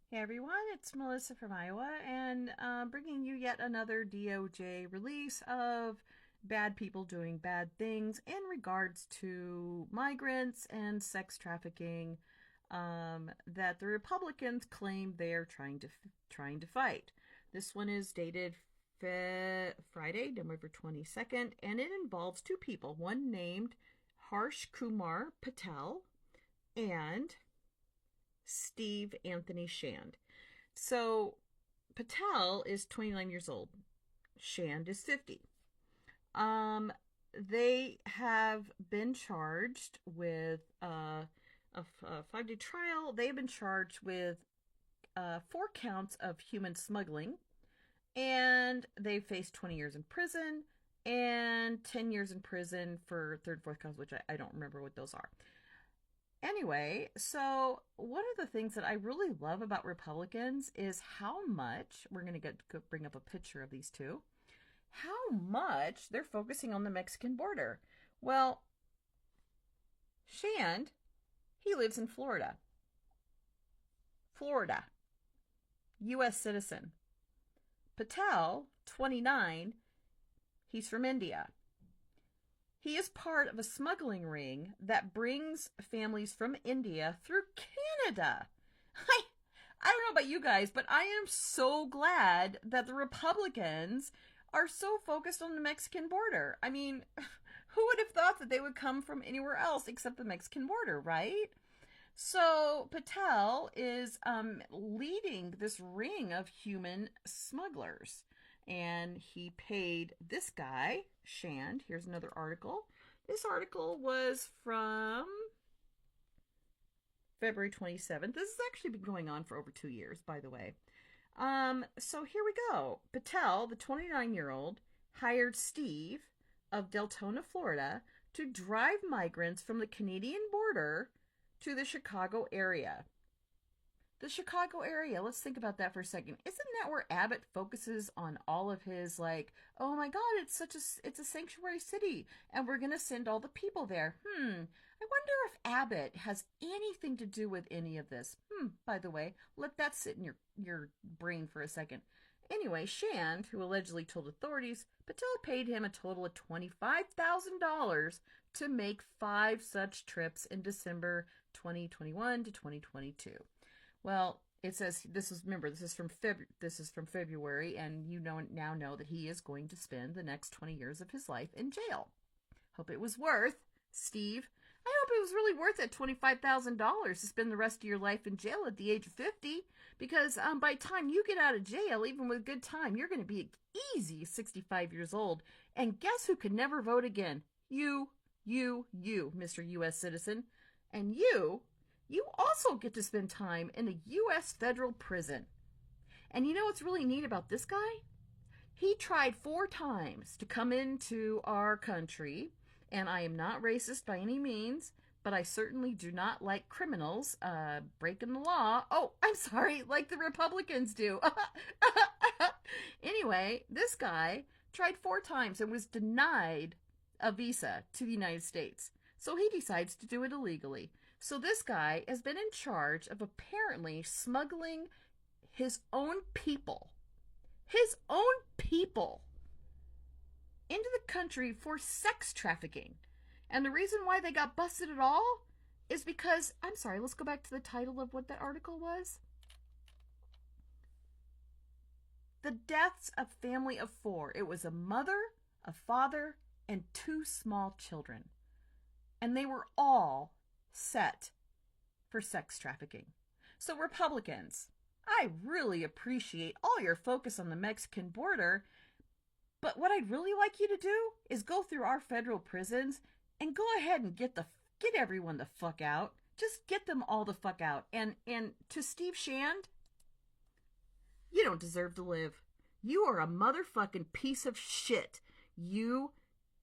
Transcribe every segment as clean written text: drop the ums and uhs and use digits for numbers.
Hey everyone, it's Melissa from Iowa, and bringing you yet another DOJ release of bad people doing bad things in regards to migrants and sex trafficking that the Republicans claim they're trying to fight. This one is dated Friday, November 22nd, and it involves two people, one named Harsh Kumar Patel and Steve Anthony Shand. So Patel is 29 years old. Shand is 50. Um, they have been charged with a 5-day trial. They have been charged with 4 counts of human smuggling, and they faced 20 years in prison and 10 years in prison for third, fourth counts, which I don't remember what those are. Anyway, so one of the things that I really love about Republicans is how much we're going to bring up a picture of these two, how much they're focusing on the Mexican border. Well, Shand, he lives in Florida. Florida, U.S. citizen. Patel, 29, he's from India. He is part of a smuggling ring that brings families from India through Canada. I, I don't know about you guys, but I am so glad that the Republicans are so focused on the Mexican border. I mean, who would have thought that they would come from anywhere else except the Mexican border, right? So Patel is leading this ring of human smugglers. And he paid this guy, Shand. Here's another article. This article was from February 27th. This has actually been going on for over 2 years, by the way. So here we go. Patel, the 29-year-old, hired Steve of Deltona, Florida, to drive migrants from the Canadian border to the Chicago area. The Chicago area, let's think about that for a second. Isn't that where Abbott focuses on all of his like, oh my God, it's a sanctuary city and we're gonna send all the people there. I wonder if Abbott has anything to do with any of this. By the way, let that sit in your brain for a second. Anyway, Shand, who allegedly told authorities, Patel paid him a total of $25,000 to make 5 such trips in December 2021 to 2022. Well, it says this is remember this is from February, and now know that he is going to spend the next 20 years of his life in jail. Hope it was worth, Steve. I hope it was really worth it, $25,000 to spend the rest of your life in jail at the age of 50, because by the time you get out of jail, even with good time, you're going to be easy 65 years old. And guess who could never vote again? You, Mr. U.S. citizen. And you also get to spend time in a U.S. federal prison. And you know what's really neat about this guy? He tried 4 times to come into our country, and I am not racist by any means, but I certainly do not like criminals breaking the law. Oh, I'm sorry, like the Republicans do. Anyway, this guy tried 4 times and was denied a visa to the United States. So he decides to do it illegally. So this guy has been in charge of apparently smuggling his own people into the country for sex trafficking. And the reason why they got busted at all is because, I'm sorry, let's go back to the title of what that article was. The deaths of family of 4. It was a mother, a father, and 2 small children. And they were all set for sex trafficking. So, Republicans, I really appreciate all your focus on the Mexican border, but what I'd really like you to do is go through our federal prisons and go ahead and get everyone the fuck out. Just get them all the fuck out. And to Steve Shand, you don't deserve to live. You are a motherfucking piece of shit. You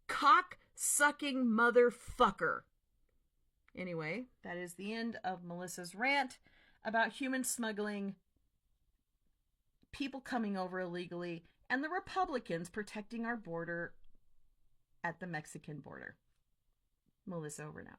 cock-sucking motherfucker. Anyway, that is the end of Melissa's rant about human smuggling, people coming over illegally, and the Republicans protecting our border at the Mexican border. Melissa, over now.